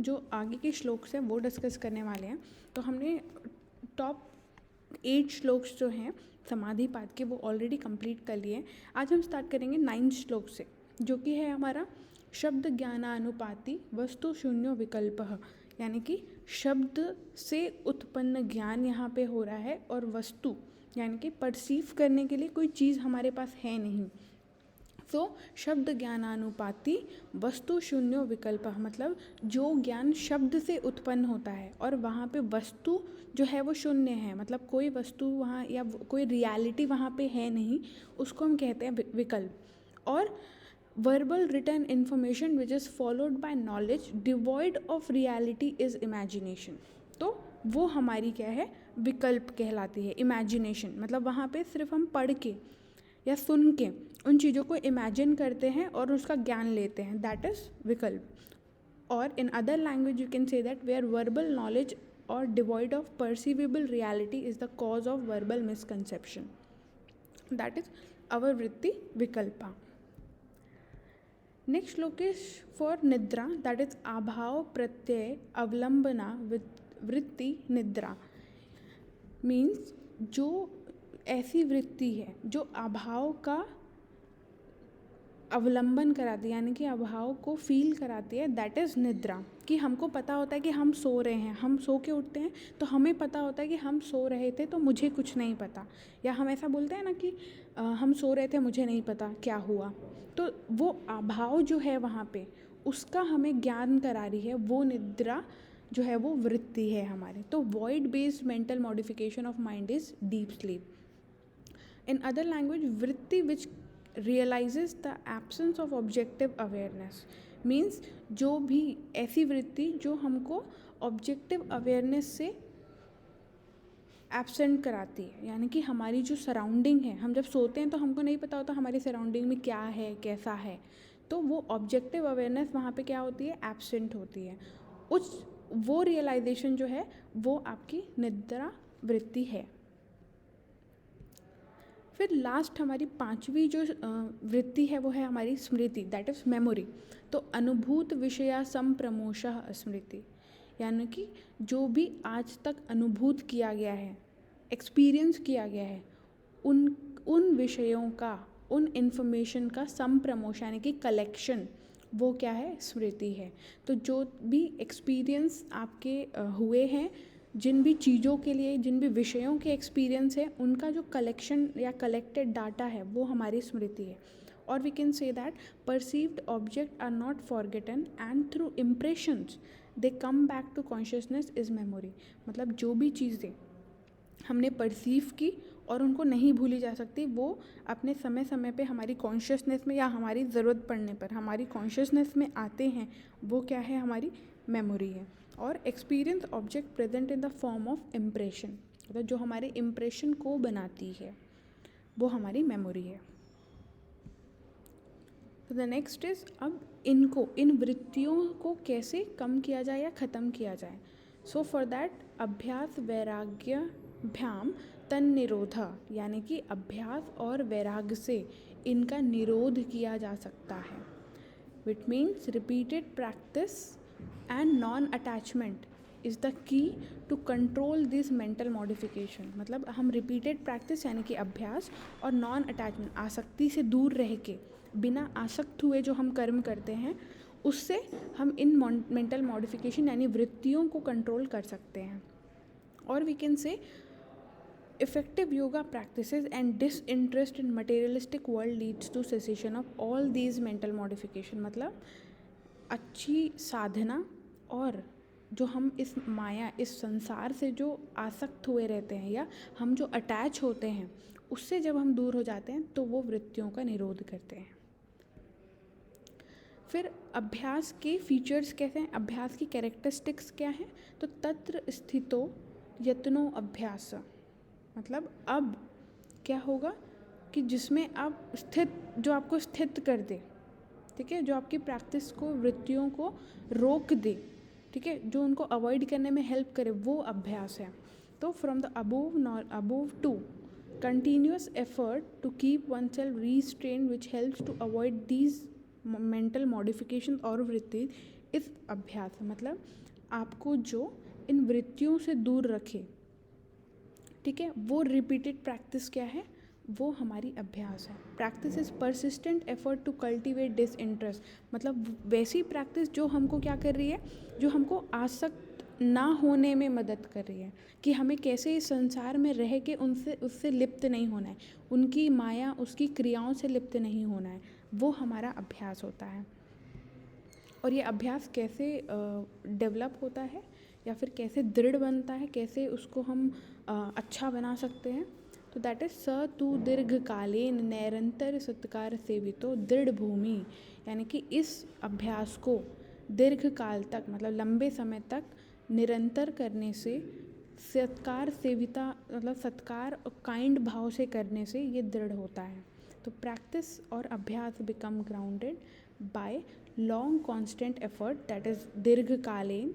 जो आगे के श्लोक्स हैं वो डिस्कस करने वाले हैं। तो हमने टॉप 8 श्लोक्स जो हैं समाधि पाद के वो ऑलरेडी कंप्लीट कर लिए हैं। आज हम स्टार्ट करेंगे 9th श्लोक से, जो कि है हमारा शब्द ज्ञानानुपाति वस्तु शून्यो विकल्पः, यानी कि शब्द से उत्पन्न ज्ञान यहाँ पे हो रहा है और वस्तु यानी कि परसीव करने के लिए कोई चीज़ हमारे पास है नहीं। तो शब्द ज्ञानानुपाति वस्तु शून्यो विकल्प, मतलब जो ज्ञान शब्द से उत्पन्न होता है और वहाँ पे वस्तु जो है वो शून्य है, मतलब कोई वस्तु वहाँ या कोई रियलिटी वहाँ पे है नहीं, उसको हम कहते हैं विकल्प। और verbal written information which is followed by knowledge devoid of reality is imagination। तो वो हमारी क्या है, विकल्प कहलाती है। इमेजिनेशन मतलब वहाँ पे सिर्फ हम पढ़ के या सुन के उन चीज़ों को इमेजिन करते हैं और उसका ज्ञान लेते हैं, दैट इज़ विकल्प। और in other language you can say that where verbal knowledge और devoid of perceivable reality is the cause of verbal misconception, that is our वृत्ति विकल्पा। नेक्स्ट श्लोक इज फॉर निद्रा, दैट इज अभाव प्रत्यय अवलंबना वृत्ति निद्रा। मीन्स जो ऐसी वृत्ति है जो अभाव का अवलंबन कराती है, यानी कि अभाव को फील कराती है, दैट इज़ निद्रा। कि हमको पता होता है कि हम सो रहे हैं, हम सो के उठते हैं तो हमें पता होता है कि हम सो रहे थे तो मुझे कुछ नहीं पता, या हम ऐसा बोलते हैं ना कि हम सो रहे थे मुझे नहीं पता क्या हुआ। तो वो अभाव जो है वहाँ पे उसका हमें ज्ञान करा रही है, वो निद्रा जो है वो वृत्ति है हमारे। तो void based mental modification of mind is deep sleep. In other language, vritti which realizes the absence of objective awareness means जो भी ऐसी वृत्ति जो हमको ऑब्जेक्टिव अवेयरनेस से एब्सेंट कराती है, यानी कि हमारी जो सराउंडिंग है, हम जब सोते हैं तो हमको नहीं पता होता हमारी सराउंडिंग में क्या है कैसा है, तो वो ऑब्जेक्टिव अवेयरनेस वहाँ पे क्या होती है, एब्सेंट होती है। वो रियलाइजेशन जो है वो आपकी निद्रा वृत्ति है। फिर लास्ट हमारी 5वीं जो वृत्ति है वो है हमारी स्मृति, दैट इज़ मेमोरी। तो अनुभूत विषया संप्रमोषः स्मृति, यानी कि जो भी आज तक अनुभूत किया गया है, एक्सपीरियंस किया गया है, उन विषयों का, उन इन्फॉर्मेशन का संप्रमोश यानी कि कलेक्शन, वो क्या है, स्मृति है। तो जो भी एक्सपीरियंस आपके हुए हैं, जिन भी चीज़ों के लिए, जिन भी विषयों के एक्सपीरियंस है, उनका जो कलेक्शन या कलेक्टेड डाटा है वो हमारी स्मृति है। और we can say that perceived object are not forgotten and through impressions they come back to consciousness is memory. मतलब जो भी चीज़ें हमने परसीव की और उनको नहीं भूली जा सकती, वो अपने समय समय पे हमारी कॉन्शियसनेस में या हमारी ज़रूरत पड़ने पर हमारी कॉन्शियसनेस में आते हैं, वो क्या है, हमारी मेमोरी है। और experience object present in the form of impression, मतलब जो हमारे इम्प्रेशन को बनाती है वो हमारी मेमोरी है। तो द नेक्स्ट इज, अब इन वृत्तियों को कैसे कम किया जाए या ख़त्म किया जाए। सो फॉर दैट अभ्यास वैराग्याभ्याम तन्निरोध, यानी कि अभ्यास और वैराग्य से इनका निरोध किया जा सकता है। Which means repeated practice and non attachment is the key to control this mental modification. मतलब हम रिपीटेड प्रैक्टिस यानी कि अभ्यास और नॉन अटैचमेंट, आसक्ति से दूर रह के, बिना आसक्त हुए जो हम कर्म करते हैं, उससे हम इन मेंटल मॉडिफिकेशन यानी वृत्तियों को कंट्रोल कर सकते हैं। और we can say effective yoga practices and disinterest in materialistic world leads to cessation of all these mental modification। मतलब अच्छी साधना और जो हम इस माया, इस संसार से जो आसक्त हुए रहते हैं या हम जो अटैच होते हैं, उससे जब हम दूर हो जाते हैं तो वो वृत्तियों का निरोध करते हैं। फिर अभ्यास के फीचर्स कैसे हैं, अभ्यास की कैरेक्टरिस्टिक्स क्या हैं। तो तत्र स्थितो यत्नो अभ्यास, मतलब अब क्या होगा कि जिसमें आप स्थित, जो आपको स्थित कर दे, ठीक है, जो आपकी प्रैक्टिस को, वृत्तियों को रोक दे, ठीक है, जो उनको अवॉइड करने में हेल्प करे, वो अभ्यास है। तो from the above to continuous effort to keep oneself restrained which helps to avoid these mental modifications और वृत्ति इस अभ्यास मतलब आपको जो इन वृत्तियों से दूर रखे, ठीक है, वो रिपीटेड प्रैक्टिस क्या है, वो हमारी अभ्यास है। Practice is persistent effort to cultivate disinterest, मतलब वैसी प्रैक्टिस जो हमको क्या कर रही है, जो हमको आसक्त ना होने में मदद कर रही है, कि हमें कैसे इस संसार में रह के उससे लिप्त नहीं होना है, उनकी माया उसकी क्रियाओं से लिप्त नहीं होना है, वो हमारा अभ्यास होता है। और ये अभ्यास कैसे डेवलप होता है या फिर कैसे दृढ़ बनता है, कैसे उसको हम अच्छा बना सकते हैं, तो दैट इज स तु दीर्घकालीन निरंतर सत्कार सेवितो दृढ़ भूमि, यानी कि इस अभ्यास को दीर्घकाल तक मतलब लंबे समय तक निरंतर करने से, सत्कार सेविता मतलब सत्कार और काइंड भाव से करने से ये दृढ़ होता है। तो प्रैक्टिस और अभ्यास become grounded by long constant effort, that is दीर्घकालीन,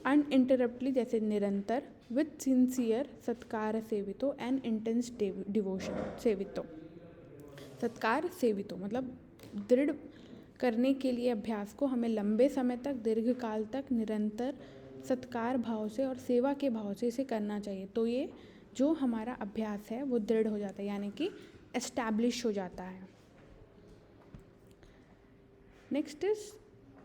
अनइंटरप्टली जैसे निरंतर, विथ सिंसियर सत्कार सेवितो एंड इंटेंस डिवोशन सेवितो। सत्कार सेवितो मतलब दृढ़ करने के लिए अभ्यास को हमें लंबे समय तक, दीर्घकाल तक, निरंतर सत्कार भाव से और सेवा के भाव से इसे करना चाहिए। तो ये जो हमारा अभ्यास है वो दृढ़ हो जाता है, यानी कि एस्टैब्लिश हो जाता है। नेक्स्ट इज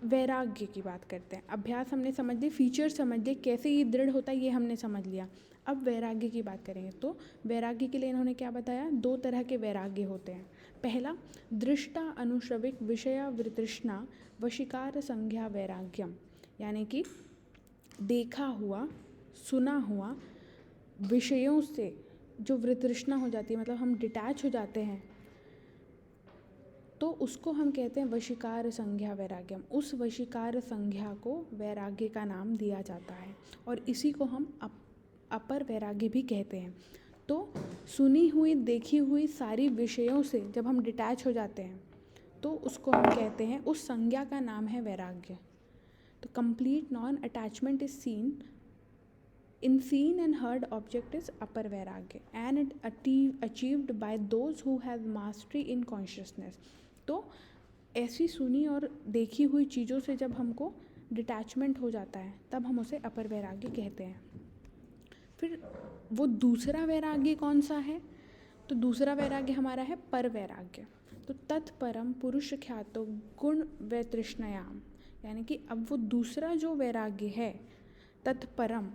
वैराग्य की बात करते हैं। अभ्यास हमने समझ लिया, फीचर समझ लिए, कैसे ये दृढ़ होता है ये हमने समझ लिया। अब वैराग्य की बात करेंगे। तो वैराग्य के लिए इन्होंने क्या बताया, 2 तरह के वैराग्य होते हैं। पहला दृष्टा अनुश्रविक विषया वितृष्णा वशीकार संज्ञा वैराग्यम, यानी कि देखा हुआ सुना हुआ विषयों से जो वितृष्णा हो जाती है, मतलब हम डिटैच हो जाते हैं, तो उसको हम कहते हैं वशीकार संज्ञा वैराग्यम। उस वशीकार संज्ञा को वैराग्य का नाम दिया जाता है और इसी को हम अपर वैराग्य भी कहते हैं। तो सुनी हुई देखी हुई सारी विषयों से जब हम डिटैच हो जाते हैं तो उसको हम कहते हैं, उस संज्ञा का नाम है वैराग्य। तो complete non attachment is seen in seen and heard object is upper vairagya and it achieved by those who have mastery in consciousness। तो ऐसी सुनी और देखी हुई चीज़ों से जब हमको डिटैचमेंट हो जाता है तब हम उसे अपर वैराग्य कहते हैं। फिर वो दूसरा वैराग्य कौन सा है, तो दूसरा वैराग्य हमारा है पर वैराग्य। तो तत्परम पुरुष ख्यातो गुण वैतृष्णयाम, यानी कि अब वो दूसरा जो वैराग्य है तत्परम,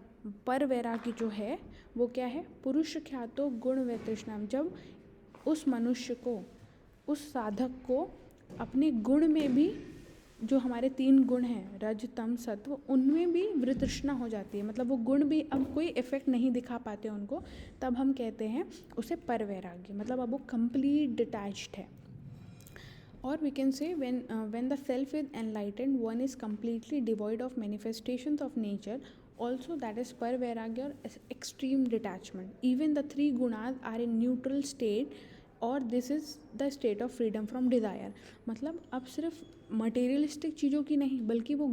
पर वैराग्य जो है वो क्या है, पुरुष ख्यातो गुण वैतृष्णाम, जब उस मनुष्य को, उस साधक को अपने गुण में भी, जो हमारे 3 गुण हैं रज तम सत्व, उनमें भी वृतृष्णा हो जाती है, मतलब वो गुण भी अब कोई इफेक्ट नहीं दिखा पाते उनको, तब हम कहते हैं उसे पर वैराग्य, मतलब अब वो कंप्लीट डिटैच्ड है। Or we can say when the self is enlightened, one is completely devoid of manifestations of nature. Also, that is par vairagya or extreme detachment. Even the 3 gunas are in neutral state, और this is the state of freedom from desire. मतलब अब सिर्फ materialistic चीज़ों की नहीं, बल्कि वो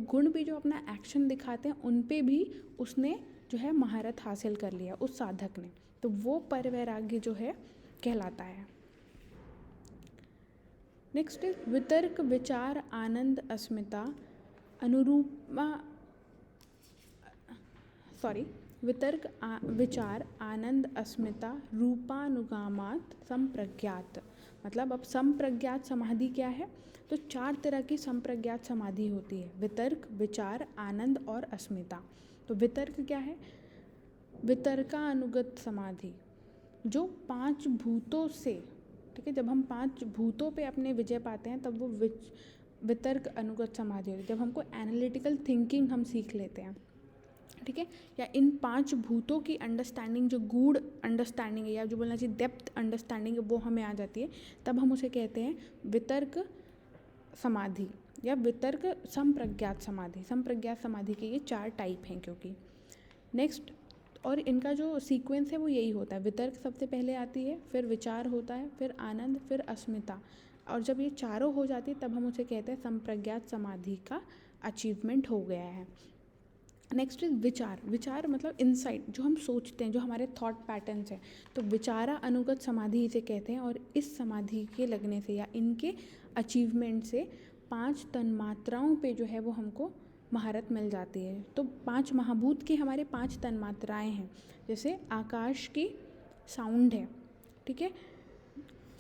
गुण भी जो अपना एक्शन दिखाते हैं उन पे भी उसने जो है महारत हासिल कर लिया उस साधक ने, तो वो पर वैराग्य जो है कहलाता है। नेक्स्ट इज वितर्क विचार आनंद अस्मिता वितर्क विचार आनंद अस्मिता रूपानुगामात संप्रज्ञात। मतलब अब संप्रज्ञात समाधि क्या है, तो 4 तरह की संप्रज्ञात समाधि होती है, वितर्क विचार आनंद और अस्मिता। तो वितर्क क्या है, वितर्कानुगत समाधि, जो 5 भूतों से, ठीक है, जब हम 5 भूतों पे अपने विजय पाते हैं तब वो वितर्क अनुगत समाधि होती है, जब हमको एनालिटिकल थिंकिंग हम सीख लेते हैं, ठीक है, या इन 5 भूतों की अंडरस्टैंडिंग, जो गूढ़ अंडरस्टैंडिंग है या जो बोलना चाहिए डेप्थ अंडरस्टैंडिंग है, वो हमें आ जाती है, तब हम उसे कहते हैं वितर्क समाधि या वितर्क संप्रज्ञात समाधि। संप्रज्ञात समाधि के ये 4 टाइप हैं क्योंकि। नेक्स्ट, और इनका जो सीक्वेंस है वो यही होता है, वितर्क सबसे पहले आती है, फिर विचार होता है, फिर आनंद, फिर अस्मिता, और जब ये चारों हो जाती है तब हम उसे कहते हैं संप्रज्ञात समाधि का अचीवमेंट हो गया है। नेक्स्ट इज विचार। विचार मतलब इनसाइट, जो हम सोचते हैं, जो हमारे थॉट पैटर्न्स हैं, तो विचारा अनुगत समाधि इसे कहते हैं। और इस समाधि के लगने से या इनके अचीवमेंट से 5 तन्मात्राओं पे जो है वो हमको महारत मिल जाती है। तो 5 महाभूत की हमारे 5 तन्मात्राएं हैं, जैसे आकाश की साउंड है, ठीक है,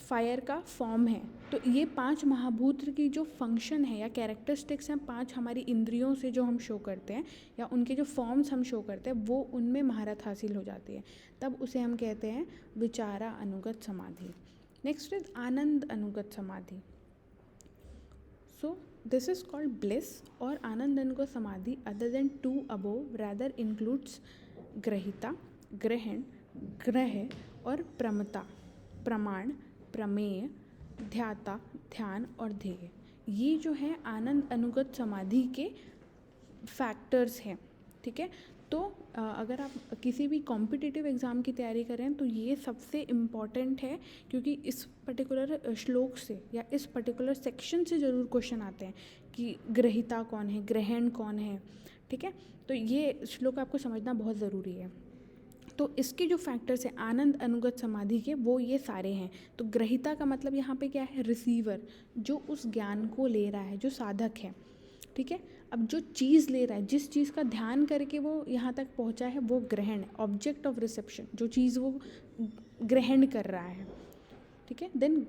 फायर का फॉर्म है। तो ये 5 महाभूत की जो फंक्शन है या कैरेक्टरिस्टिक्स हैं 5 हमारी इंद्रियों से जो हम शो करते हैं या उनके जो फॉर्म्स हम शो करते हैं वो उनमें महारत हासिल हो जाती है, तब उसे हम कहते हैं विचारा अनुगत समाधि। नेक्स्ट इज आनंद अनुगत समाधि। So this is called bliss और आनंद अनुगत समाधि other than 2 above rather includes ग्रहिता, ग्रहण, ग्रह और प्रमता, प्रमाण, प्रमेय, ध्याता, ध्यान और ध्येय। ये जो है आनंद अनुगत समाधि के फैक्टर्स हैं, ठीक है। तो अगर आप किसी भी कॉम्पिटिटिव एग्ज़ाम की तैयारी करें तो ये सबसे इम्पॉर्टेंट है, क्योंकि इस पर्टिकुलर श्लोक से या इस पर्टिकुलर सेक्शन से ज़रूर क्वेश्चन आते हैं कि ग्रहिता कौन है, ग्रहण कौन है, ठीक है। तो ये श्लोक आपको समझना बहुत ज़रूरी है। तो इसके जो फैक्टर्स हैं आनंद अनुगत समाधि के, वो ये सारे हैं। तो ग्रहिता का मतलब यहाँ पे क्या है, रिसीवर, जो उस ज्ञान को ले रहा है, जो साधक है, ठीक है। अब जो चीज़ ले रहा है, जिस चीज़ का ध्यान करके वो यहाँ तक पहुँचा है, वो ग्रहण है, ऑब्जेक्ट ऑफ रिसेप्शन, जो चीज़ वो ग्रहण कर रहा है, ठीक है। देन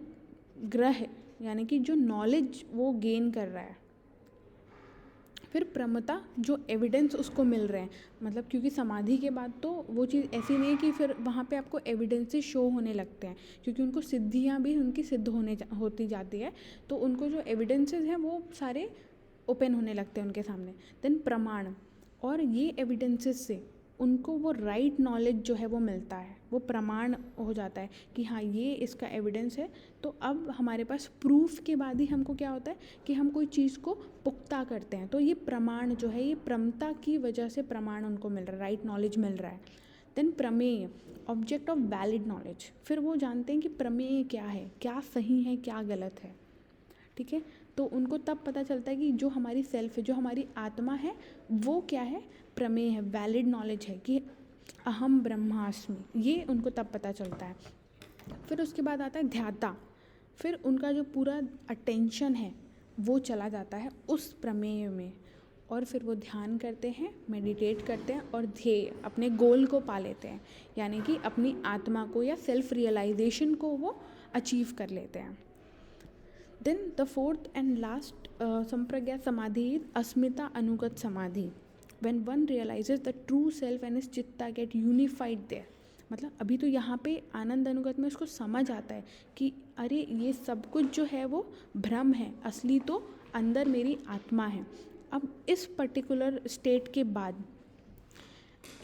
ग्रह यानी कि जो नॉलेज वो गेन कर रहा है। फिर प्रमता, जो एविडेंस उसको मिल रहे हैं, मतलब क्योंकि समाधि के बाद तो वो चीज़ ऐसी नहीं है कि फिर वहाँ पे आपको एविडेंसेस शो होने लगते हैं, क्योंकि उनको सिद्धियाँ भी उनकी सिद्ध होती जाती है, तो उनको जो एविडेंसेस हैं वो सारे ओपन होने लगते हैं उनके सामने। देन प्रमाण, और ये एविडेंसेस से उनको वो राइट नॉलेज जो है वो मिलता है, वो प्रमाण हो जाता है कि हाँ ये इसका एविडेंस है। तो अब हमारे पास प्रूफ के बाद ही हमको क्या होता है कि हम कोई चीज़ को पुख्ता करते हैं। तो ये प्रमाण जो है, ये प्रमता की वजह से प्रमाण उनको मिल रहा है, राइट नॉलेज मिल रहा है। देन प्रमेय, ऑब्जेक्ट ऑफ वैलिड नॉलेज, फिर वो जानते हैं कि प्रमेय क्या है, क्या सही है, क्या गलत है, ठीक है। तो उनको तब पता चलता है कि जो हमारी सेल्फ है, जो हमारी आत्मा है, वो क्या है, प्रमेय है, वैलिड नॉलेज है कि अहम ब्रह्मास्मि, ये उनको तब पता चलता है। फिर उसके बाद आता है ध्याता, फिर उनका जो पूरा अटेंशन है वो चला जाता है उस प्रमेय में, और फिर वो ध्यान करते हैं, मेडिटेट करते हैं और ध्येय, अपने गोल को पा लेते हैं, यानी कि अपनी आत्मा को या सेल्फ रियलाइजेशन को वो अचीव कर लेते हैं। Then the fourth and last संप्रज्ञा समाधि इज अस्मिता अनुगत समाधि, when one realises the true self and is चित्ता गेट यूनिफाइड देयर। मतलब अभी तो यहाँ पे आनंद अनुगत में उसको समझ आता है कि अरे ये सब कुछ जो है वो भ्रम है, असली तो अंदर मेरी आत्मा है। अब इस पर्टिकुलर स्टेट के बाद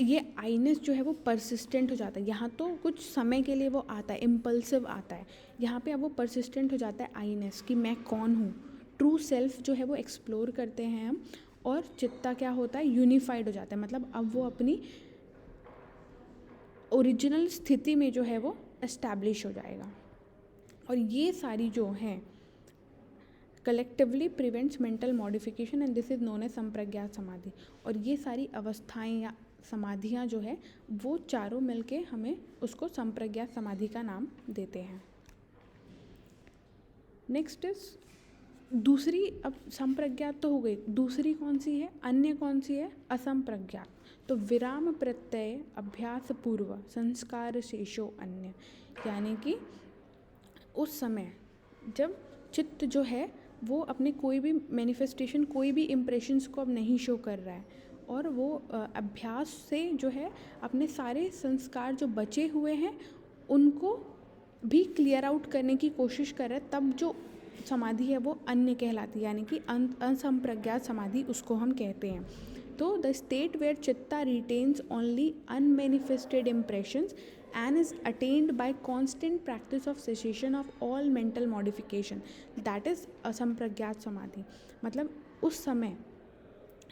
ये आईनेस जो है वो परसिस्टेंट हो जाता है। यहाँ तो कुछ समय के लिए वो आता है, इम्पल्सिव आता है, यहाँ पे अब वो परसिस्टेंट हो जाता है आईनेस, कि मैं कौन हूँ, ट्रू सेल्फ जो है वो एक्सप्लोर करते हैं हम, और चित्ता क्या होता है, यूनिफाइड हो जाता है। मतलब अब वो अपनी ओरिजिनल स्थिति में जो है वो एस्टैब्लिश हो जाएगा। और ये सारी जो हैं collectively prevents mental modification and this is known as samprajnata samadhi. और ये सारी अवस्थाएं या समाधियाँ जो है वो चारों मिलके हमें उसको संप्रज्ञात समाधि का नाम देते हैं। नेक्स्ट इज दूसरी, अब संप्रज्ञात तो हो गई, दूसरी कौन सी है, अन्य कौन सी है, असंप्रज्ञात। तो विराम प्रत्यय अभ्यास पूर्व संस्कार शेषो अन्य, यानी कि उस समय जब चित्त जो है वो अपने कोई भी मैनिफेस्टेशन, कोई भी इम्प्रेशंस को अब नहीं शो कर रहा है, और वो अभ्यास से जो है अपने सारे संस्कार जो बचे हुए हैं उनको भी क्लियर आउट करने की कोशिश कर रहा है, तब जो समाधि है वो अन्य कहलाती है, यानी कि असंप्रज्ञात समाधि उसको हम कहते हैं। तो द स्टेट वेयर चित्ता retains only unmanifested impressions and is attained by constant practice of cessation of all mental modification, that is असंप्रज्ञात समाधि। मतलब उस समय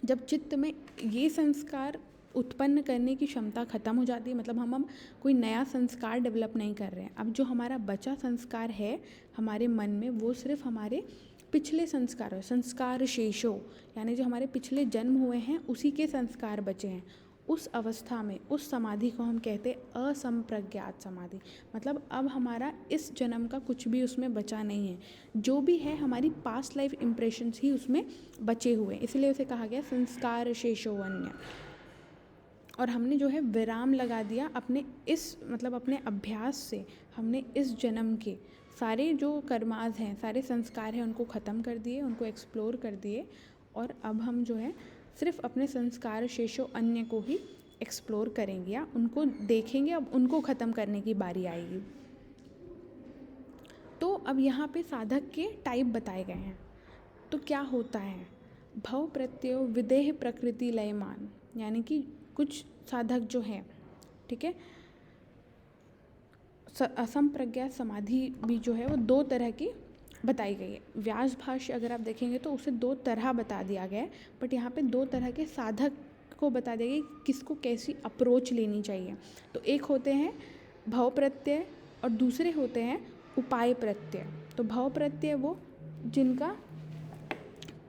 जब चित्त में ये संस्कार उत्पन्न करने की क्षमता खत्म हो जाती है, मतलब हम कोई नया संस्कार डेवलप नहीं कर रहे हैं, अब जो हमारा बचा संस्कार है हमारे मन में वो सिर्फ हमारे पिछले संस्कार शेषो, यानी जो हमारे पिछले जन्म हुए हैं उसी के संस्कार बचे हैं, उस अवस्था में उस समाधि को हम कहते हैं असंप्रज्ञात समाधि। मतलब अब हमारा इस जन्म का कुछ भी उसमें बचा नहीं है, जो भी है हमारी पास्ट लाइफ इम्प्रेशंस ही उसमें बचे हुए हैं, इसलिए उसे कहा गया संस्कार शेषोवन्य। और हमने जो है विराम लगा दिया अपने इस मतलब अपने अभ्यास से, हमने इस जन्म के सारे जो कर्माज हैं, सारे संस्कार हैं, उनको ख़त्म कर दिए, उनको एक्सप्लोर कर दिए। और अब हम जो है सिर्फ अपने संस्कार शेषो अन्य को ही एक्सप्लोर करेंगे या उनको देखेंगे, अब उनको ख़त्म करने की बारी आएगी। तो अब यहाँ पे साधक के टाइप बताए गए हैं। तो क्या होता है, भव प्रत्यय विदेह प्रकृति लयमान, यानी कि कुछ साधक जो हैं, ठीक है, असंप्रज्ञात समाधि भी जो है वो 2 तरह की बताई गई है। व्यास भाष्य अगर आप देखेंगे तो उसे 2 तरह बता दिया गया है, बट यहाँ पे 2 तरह के साधक को बता दिया गया कि किसको कैसी अप्रोच लेनी चाहिए। तो एक होते हैं भव प्रत्यय और दूसरे होते हैं उपाय प्रत्यय। तो भव प्रत्यय वो जिनका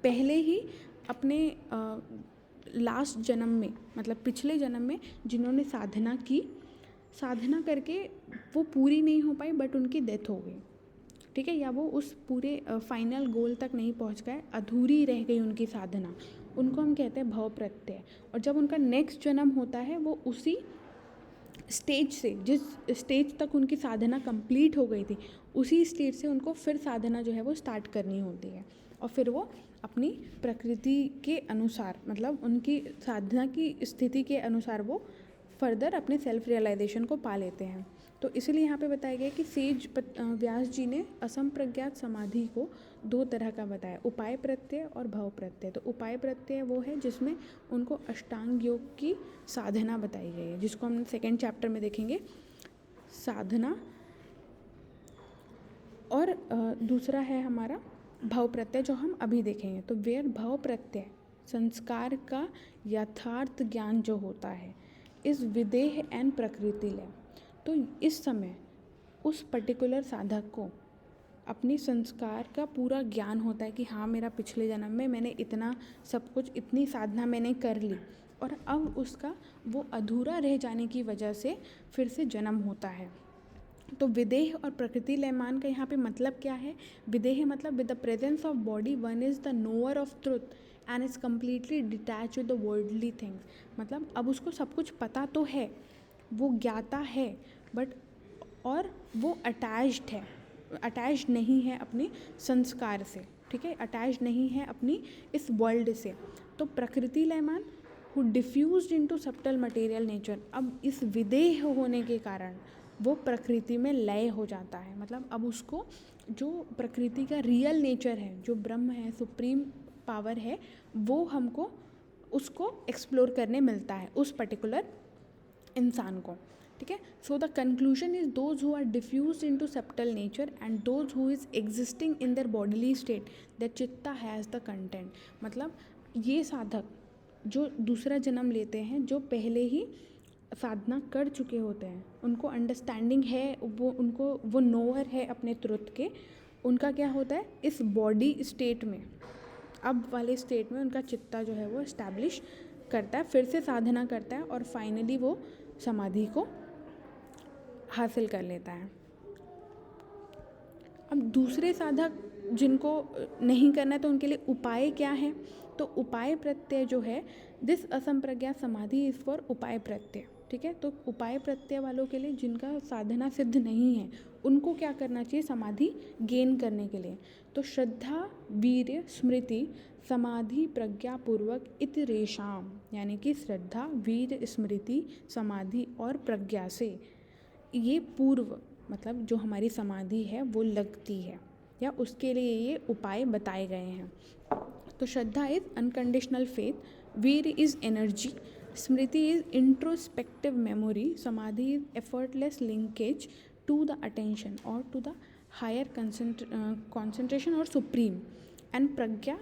पहले ही अपने लास्ट जन्म में, मतलब पिछले जन्म में जिन्होंने साधना की, साधना करके वो पूरी नहीं हो पाई बट उनकी डेथ हो गई, ठीक है, या वो उस पूरे फाइनल गोल तक नहीं पहुंच गए, अधूरी रह गई उनकी साधना, उनको हम कहते हैं भव प्रत्यय। और जब उनका नेक्स्ट जन्म होता है वो उसी स्टेज से, जिस स्टेज तक उनकी साधना कंप्लीट हो गई थी, उसी स्टेज से उनको फिर साधना जो है वो स्टार्ट करनी होती है। और फिर वो अपनी प्रकृति के अनुसार, मतलब उनकी साधना की स्थिति के अनुसार वो फर्दर अपने सेल्फ रियलाइजेशन को पा लेते हैं। तो इसलिए यहाँ पे बताया गया कि सेज व्यास जी ने असंप्रज्ञात समाधि को 2 तरह का बताया, उपाय प्रत्यय और भव प्रत्यय। तो उपाय प्रत्यय वो है जिसमें उनको अष्टांग योग की साधना बताई गई है, जिसको हम 2nd चैप्टर में देखेंगे, साधना। और दूसरा है हमारा भव प्रत्यय, जो हम अभी देखेंगे। तो वेयर भव प्रत्यय संस्कार का यथार्थ ज्ञान जो होता है इस विदेह एंड प्रकृति लय। तो इस समय उस पर्टिकुलर साधक को अपनी संस्कार का पूरा ज्ञान होता है कि हाँ, मेरा पिछले जन्म में मैंने इतना सब कुछ, इतनी साधना मैंने कर ली, और अब उसका वो अधूरा रह जाने की वजह से फिर से जन्म होता है। तो विदेह और प्रकृति लयमान का यहाँ पे मतलब क्या है? विदेह मतलब with the presence of body one is the knower of truth and is completely detach with the worldly things. मतलब अब उसको सब कुछ पता तो है, वो ज्ञाता है, बट और वो अटैच्ड नहीं है अपने संस्कार से, ठीक है, अटैच्ड नहीं है अपनी इस वर्ल्ड से। तो प्रकृति लयमान who diffused into subtle material nature, अब इस विदेह होने के कारण वो प्रकृति में लय हो जाता है। मतलब अब उसको जो प्रकृति का रियल नेचर है, जो ब्रह्म है, सुप्रीम पावर है, वो हमको उसको एक्सप्लोर करने मिलता है उस पर्टिकुलर इंसान को, ठीक है। So the conclusion is those who are diffused into subtle nature and those who is existing in their bodily state that chitta has the content. मतलब ये साधक जो दूसरा जन्म लेते हैं, जो पहले ही साधना कर चुके होते हैं, उनको अंडरस्टैंडिंग है, वो नोअर है अपने ट्रुथ के, उनका क्या होता है, इस बॉडी स्टेट में, अब वाले स्टेट में उनका चित्ता जो है वो इस्टेब्लिश करता है, फिर से साधना करता है और फाइनली वो समाधि को हासिल कर लेता है। अब दूसरे साधक जिनको नहीं करना है तो उनके लिए उपाय क्या है? तो उपाय प्रत्यय जो है, दिस असंप्रज्ञात समाधि इज फॉर उपाय प्रत्यय, ठीक है। तो उपाय प्रत्यय वालों के लिए जिनका साधना सिद्ध नहीं है, उनको क्या करना चाहिए समाधि गेन करने के लिए? तो श्रद्धा वीर्य स्मृति समाधि प्रज्ञापूर्वक इतरेशाम, यानी कि श्रद्धा वीर्य स्मृति समाधि और प्रज्ञा से ये पूर्व, मतलब जो हमारी समाधि है वो लगती है, या उसके लिए ये उपाय बताए गए हैं। तो श्रद्धा इज़ अनकंडीशनल फेथ, वीर इज़ एनर्जी, स्मृति इज़ इंट्रोस्पेक्टिव मेमोरी, समाधि is effortless linkage to the attention और टू द हायर concentration और सुप्रीम, एंड प्रज्ञा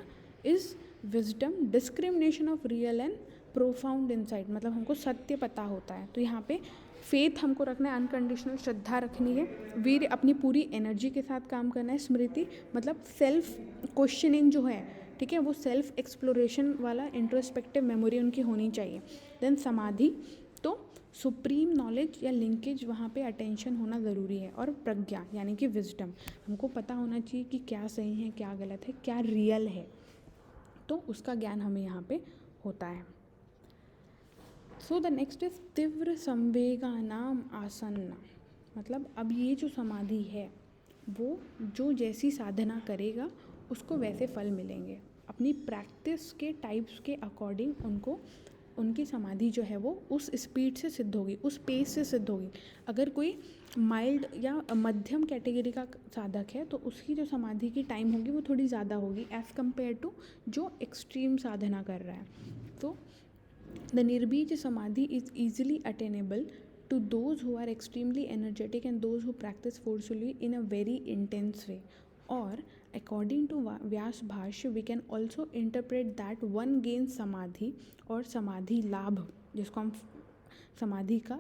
is wisdom discrimination of real and profound insight. मतलब हमको सत्य पता होता है। तो यहाँ पे फेथ हमको रखना है, अनकंडीशनल श्रद्धा रखनी है, वीर अपनी पूरी एनर्जी के साथ काम करना है, स्मृति मतलब सेल्फ क्वेश्चनिंग जो है ठीक है, वो सेल्फ एक्सप्लोरेशन वाला इंट्रोस्पेक्टिव मेमोरी उनकी होनी चाहिए। देन समाधि, तो सुप्रीम नॉलेज या लिंकेज वहाँ पे अटेंशन होना ज़रूरी है। और प्रज्ञा यानी कि विजडम, हमको पता होना चाहिए कि क्या सही है, क्या गलत है, क्या रियल है, तो उसका ज्ञान हमें यहाँ पे होता है। सो द नेक्स्ट इज तीव्र संवेगानाम आसन्न, मतलब अब ये जो समाधि है वो जो जैसी साधना करेगा उसको वैसे फल मिलेंगे। अपनी प्रैक्टिस के टाइप्स के अकॉर्डिंग उनको उनकी समाधि जो है वो उस स्पीड से सिद्ध होगी, उस पेस से सिद्ध होगी। अगर कोई माइल्ड या मध्यम कैटेगरी का साधक है तो उसकी जो समाधि की टाइम होगी वो थोड़ी ज़्यादा होगी एज़ कम्पेयर टू जो एक्सट्रीम साधना कर रहा है। तो द निर्बीज समाधि is easily attainable to those who are extremely energetic and those who practice forcefully in a very intense way. Or according to Vyas Bhashya, we can also interpret that one gains samadhi और समाधि लाभ, जिसको हम समाधि का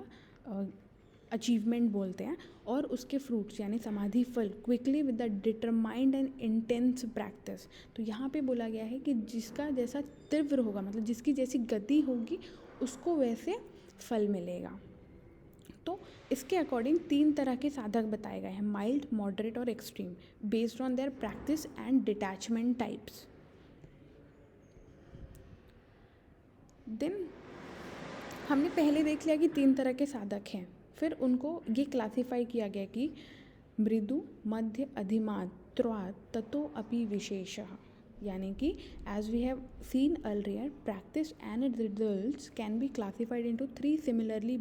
achievement बोलते हैं, और उसके फ्रूट्स यानी समाधि फल quickly with the determined and intense practice. तो यहाँ पे बोला गया है कि जिसका जैसा तीव्र होगा, मतलब जिसकी जैसी गति होगी उसको वैसे फल मिलेगा। तो इसके अकॉर्डिंग 3 तरह के साधक बताए गए हैं, माइल्ड, मॉडरेट और extreme, based on their practice and detachment types. Then हमने पहले देख लिया कि 3 तरह के साधक हैं, फिर उनको ये क्लासीफाई किया गया कि मृदु, मध्य, अधिमात्रा ततो अपि विशेषः, यानी कि as we have seen earlier, practice and its results can be classified into 3 similarly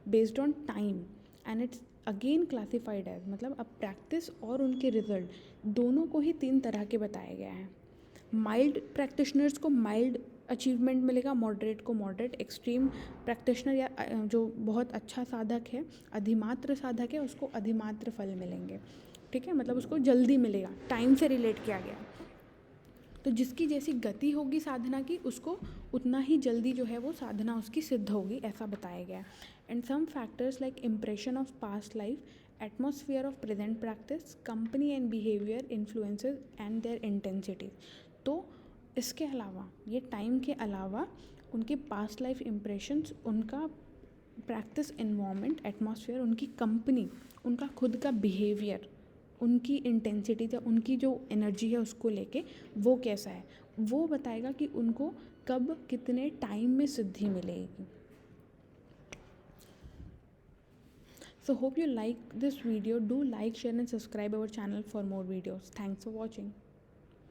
based on time and its again classified as, मतलब अब प्रैक्टिस और उनके रिजल्ट दोनों को ही 3 तरह के बताया गया है। माइल्ड प्रैक्टिशनर्स को माइल्ड अचीवमेंट मिलेगा, मॉडरेट को मॉडरेट, एक्सट्रीम प्रैक्टिशनर या जो बहुत अच्छा साधक है, अधिमात्र साधक है, उसको अधिमात्र फल मिलेंगे। ठीक है, मतलब उसको जल्दी मिलेगा, टाइम से रिलेट किया गया। तो जिसकी जैसी गति होगी साधना की उसको उतना ही जल्दी जो है वो साधना उसकी सिद्ध होगी, ऐसा बताया गया। And some factors like impression of past life, atmosphere of present practice, company and behaviour influences and their intensity. तो इसके अलावा, ये टाइम के अलावा उनके पास्ट लाइफ इम्प्रेशंस, उनका प्रैक्टिस इन्वायरमेंट, एटमॉस्फेयर, उनकी कंपनी, उनका खुद का बिहेवियर, उनकी इंटेंसिटी या उनकी जो एनर्जी है उसको लेके वो कैसा है, वो बताएगा कि उनको कब कितने टाइम में सिद्धि मिलेगी। So hope you like this video. Do like, share and subscribe our channel for more videos. Thanks for watching.